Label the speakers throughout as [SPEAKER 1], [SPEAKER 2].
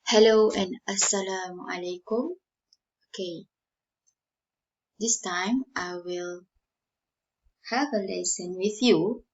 [SPEAKER 1] Hello and Assalamualaikum. Okay, this time I will have a lesson with you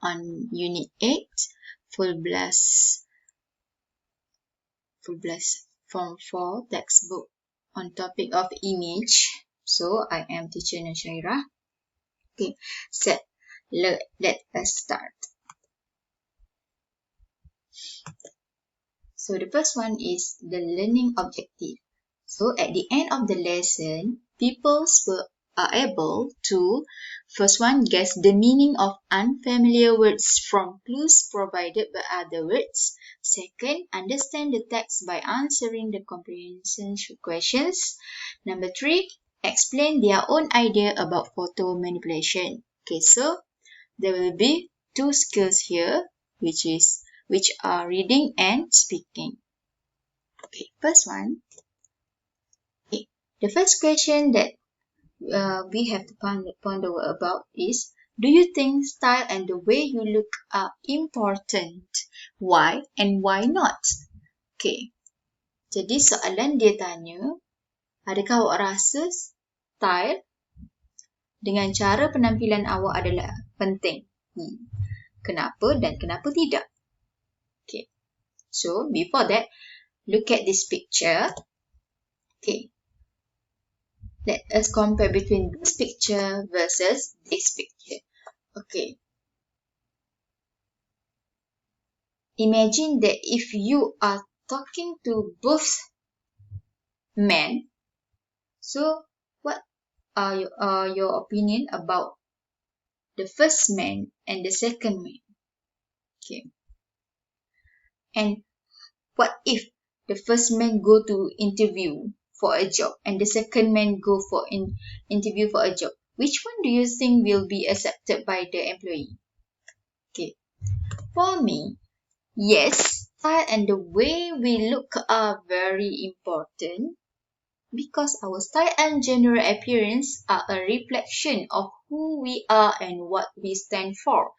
[SPEAKER 1] on Unit 8, Full Blast Form 4 textbook on topic of image. So, I am teacher Nushairah. Okay, let us start. So, the first one is the learning objective. So, at the end of the lesson, pupils are able to, first one, guess the meaning of unfamiliar words from clues provided by other words. Second, understand the text by answering the comprehension questions. Number 3, explain their own idea about photo manipulation. Okay, so there will be 2 skills here, which are reading and speaking. Okay, first one. Okay, the first question that we have to ponder about is, do you think style and the way you look are important? Why and why not? Okay, jadi soalan dia tanya, adakah awak rasa style dengan cara penampilan awak adalah penting? Kenapa dan kenapa tidak? Okay, so before that, look at this picture. Okay, let us compare between this picture versus this picture. Okay. Imagine that if you are talking to both men, so what are your opinion about the first man and the second man? Okay. And what if the first man go to interview for a job and the second man go for interview for a job? Which one do you think will be accepted by the employee? Okay. For me, yes, style and the way we look are very important because our style and general appearance are a reflection of who we are and what we stand for.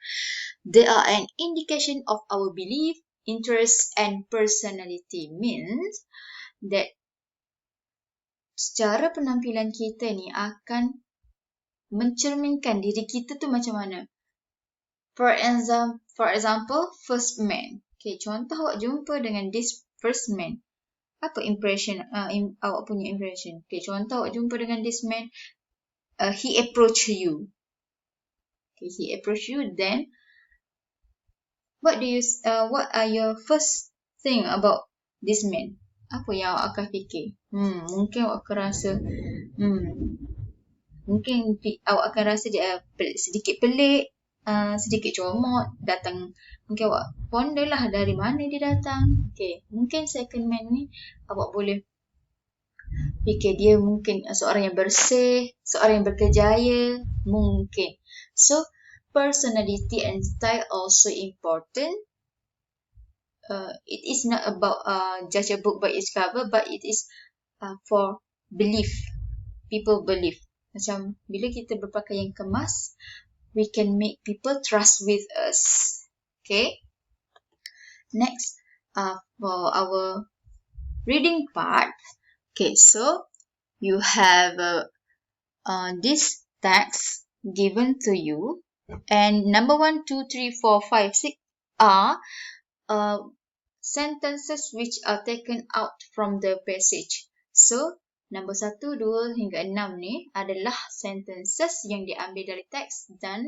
[SPEAKER 1] They are an indication of our belief, interests and personality. Means that secara penampilan kita ni akan mencerminkan diri kita tu macam mana. For example, first man. Okay, contoh awak jumpa dengan this first man. Apa impression, awak punya impression? Okay, contoh awak jumpa dengan this man, he approach you. Okay, he approach you, then what are your first thing about this man? Apa yang awak akan fikir? Mungkin awak akan rasa, mungkin awak akan rasa dia sedikit pelik, sedikit comot, datang, mungkin awak ponder lah dari mana dia datang. Okay, mungkin second man ni awak boleh fikir dia mungkin seorang yang bersih, seorang yang berkejaya, mungkin. So, personality and style also important. It is not about judge a book by its cover, but it is for belief. People believe. Macam bila kita berpakaian kemas, we can make people trust with us. Okay. Next, for our reading part. Okay, so you have this text given to you, and number 1, 2, 3, 4, 5, 6 are sentences which are taken out from the passage. So, number 1, 2 hingga 6 ni adalah sentences yang diambil dari teks dan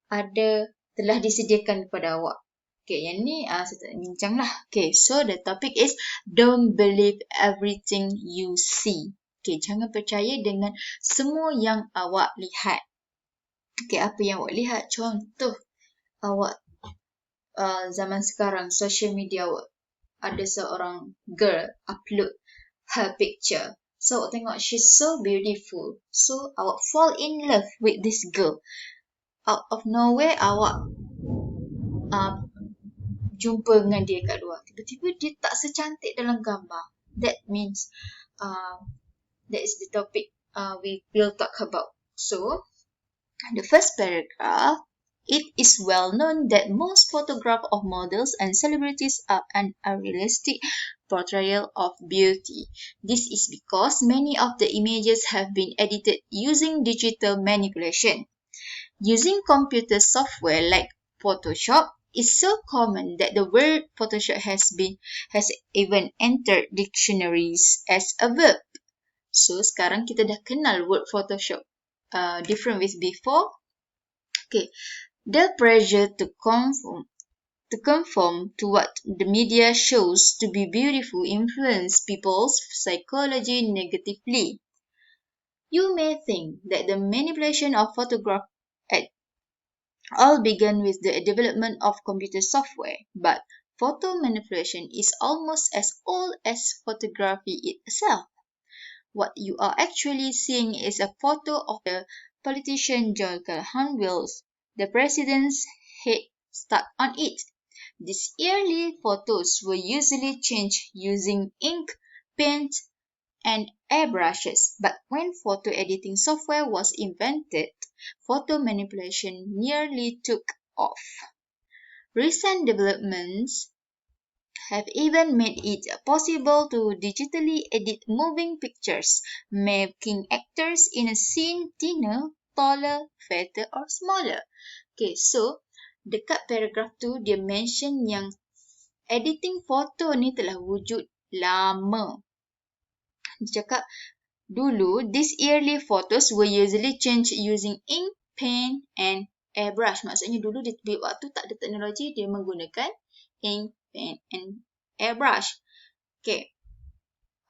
[SPEAKER 1] telah disediakan kepada awak. Okay, yang ni saya tak bincang lah. Okay, so the topic is don't believe everything you see. Okay, jangan percaya dengan semua yang awak lihat. Okay, apa yang awak lihat? Contoh, awak zaman sekarang, social media awak, ada seorang girl upload her picture. So, awak tengok, she's so beautiful. So, awak fall in love with this girl. Out of nowhere, awak jumpa dengan dia kat luar. Tiba-tiba dia tak secantik dalam gambar. That means that is the topic we will talk about. So, the first paragraph, it is well known that most photographs of models and celebrities are unrealistic portrayal of beauty. This is because many of the images have been edited using digital manipulation. Using computer software like Photoshop is so common that the word Photoshop has even entered dictionaries as a verb. So sekarang kita dah kenal word Photoshop different with before. Okay, the pressure to conform to what the media shows to be beautiful influence people's psychology negatively. You may think that the manipulation of photograph at all began with the development of computer software, but photo manipulation is almost as old as photography itself. What you are actually seeing is a photo of the politician John Calhoun Wills, the president's head stuck on it. These early photos were usually changed using ink, paint, and airbrushes, but when photo editing software was invented, photo manipulation nearly took off. Recent developments have even made it possible to digitally edit moving pictures, making actors in a scene thinner, taller, fatter, or smaller. Okay, so dekat paragraph tu dia mention yang editing foto ni telah wujud lama. Dia cakap dulu these early photos were usually changed using ink, paint and airbrush. Maksudnya dulu di waktu tak ada teknologi, dia menggunakan ink, paint and airbrush. Okay.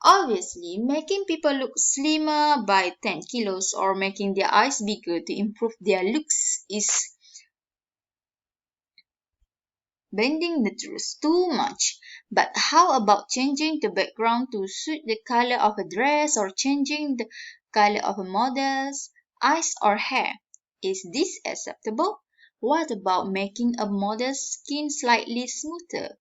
[SPEAKER 1] Obviously, making people look slimmer by 10 kilos or making their eyes bigger to improve their looks is bending the truth too much. But how about changing the background to suit the color of a dress or changing the color of a model's eyes or hair? Is this acceptable? What about making a model's skin slightly smoother?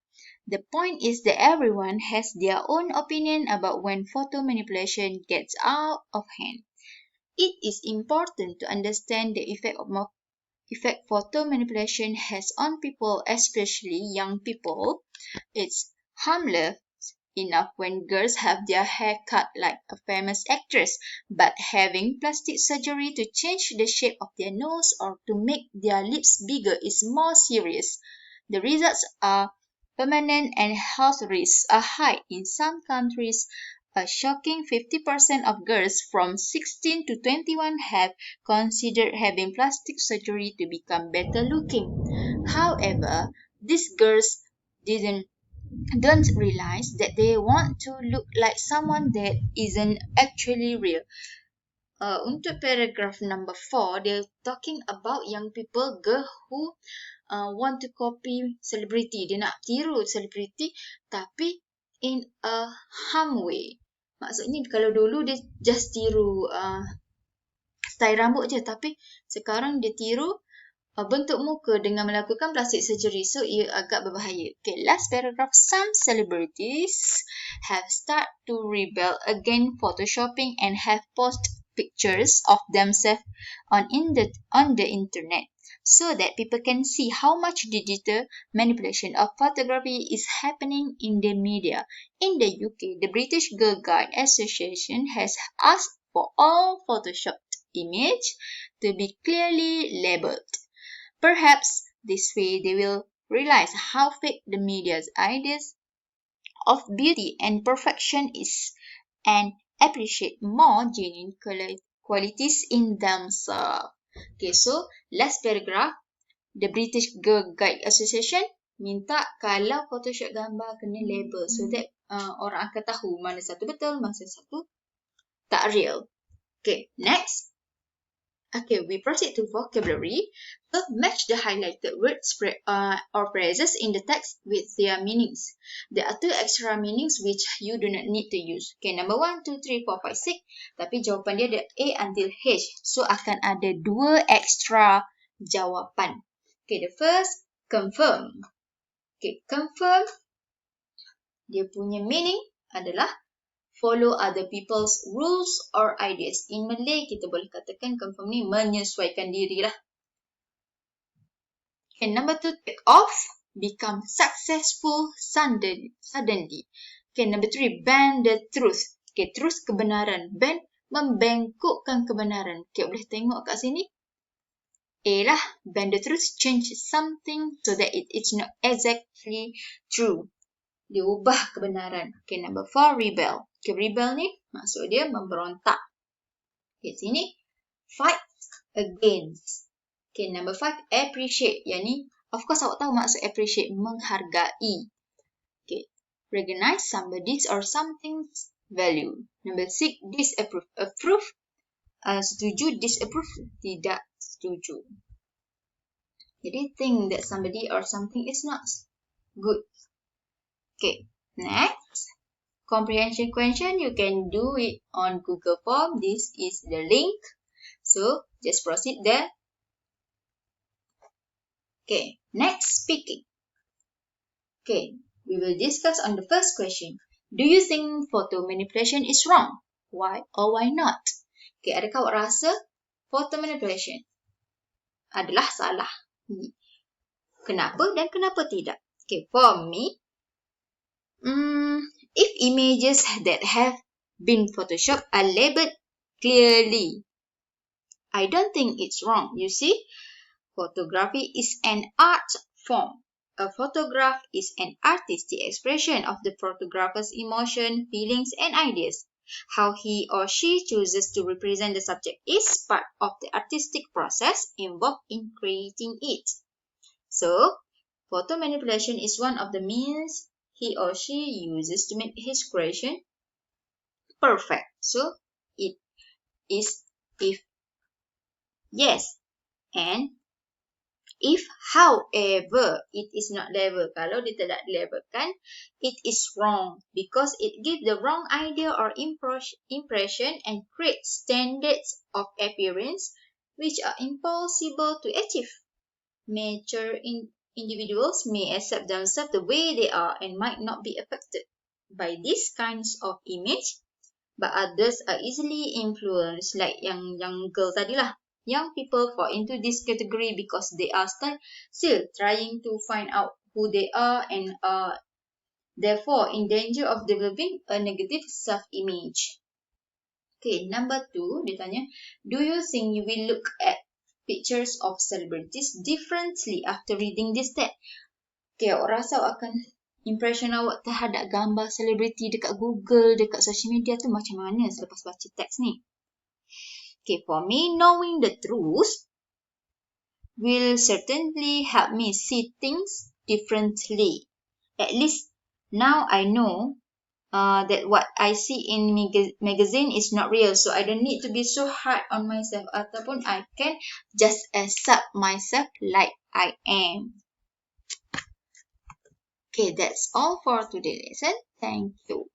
[SPEAKER 1] The point is that everyone has their own opinion about when photo manipulation gets out of hand. It is important to understand the effect photo manipulation has on people, especially young people. It's harmless enough when girls have their hair cut like a famous actress, but having plastic surgery to change the shape of their nose or to make their lips bigger is more serious. The results are permanent and health risks are high. In some countries, a shocking 50% of girls from 16 to 21 have considered having plastic surgery to become better looking. However, these girls don't realize that they want to look like someone that isn't actually real. Untuk paragraph number 4, they're talking about young people, girl who want to copy celebrity. Dia nak tiru celebrity tapi in a harm way. Maksudnya kalau dulu dia just tiru style rambut je, tapi sekarang dia tiru bentuk muka dengan melakukan plastic surgery. So, ia agak berbahaya. Okay, last paragraph. Some celebrities have started to rebel against photoshopping and have posted pictures of themselves on the internet so that people can see how much digital manipulation of photography is happening in the media. In the UK, the British Girl Guide Association has asked for all photoshopped images to be clearly labelled. Perhaps this way they will realize how fake the media's ideas of beauty and perfection is and appreciate more genuine qualities in themselves. Okay, so last paragraph. The British Girl Guide Association minta kalau Photoshop gambar kena label so that orang akan tahu mana satu betul, mana satu tak real. Okay, next. Okay, we proceed to vocabulary. So, match the highlighted words or phrases in the text with their meanings. There are 2 extra meanings which you do not need to use. Okay, number 1, 2, 3, 4, 5, 6. Tapi jawapan dia ada A until H. So, akan ada 2 extra jawapan. Okay, the first, confirm. Okay, confirm. Dia punya meaning adalah follow other people's rules or ideas. In Malay, kita boleh katakan confirm ni menyesuaikan diri lah. Okay, number 2, take off. Become successful suddenly. Okay, number 3, bend the truth. Okay, truth kebenaran. Bend, membengkokkan kebenaran. Okay, boleh tengok kat sini. A lah, bend the truth, change something so that it is not exactly true. Dia ubah kebenaran. Okay, number 4, rebel. Okay, rebel ni maksud dia memberontak. Okay, sini, fight against. Okay, number 5, appreciate. Yang ni, of course awak tahu maksud appreciate, menghargai. Okay, recognize somebody's or something's value. Number 6, disapprove. Approve, setuju, disapprove, tidak setuju. Jadi, think that somebody or something is not good. Okay, next. Comprehension question, you can do it on Google Form. This is the link. So, just proceed there. Okay, next, speaking. Okay, we will discuss on the first question. Do you think photo manipulation is wrong? Why or why not? Okay, adakah awak rasa photo manipulation adalah salah? Kenapa dan kenapa tidak? Okay, for me, if images that have been photoshopped are labeled clearly, I don't think it's wrong. You see, photography is an art form. A photograph is an artistic expression of the photographer's emotion, feelings, and ideas. How he or she chooses to represent the subject is part of the artistic process involved in creating it. So, photo manipulation is one of the means he or she uses to make his creation perfect. So, it is if yes, and if, however, it is not labeled. Kalau dia tidak dilabelkan, it is wrong because it gives the wrong idea or impression and creates standards of appearance which are impossible to achieve. Mature individuals may accept themselves the way they are and might not be affected by these kinds of image, but others are easily influenced, like yang girl tadilah. Young people fall into this category because they are still trying to find out who they are and are therefore in danger of developing a negative self-image. Okay, number 2, dia tanya, do you think you will look at pictures of celebrities differently after reading this text? Okay, awak rasa awak akan impression awak terhadap gambar selebriti dekat Google, dekat social media tu macam mana selepas baca teks ni? Okay, for me, knowing the truth will certainly help me see things differently. At least now I know that what I see in magazine is not real, so I don't need to be so hard on myself, ataupun I can just accept myself like I am. Okay, that's all for today's lesson. Thank you.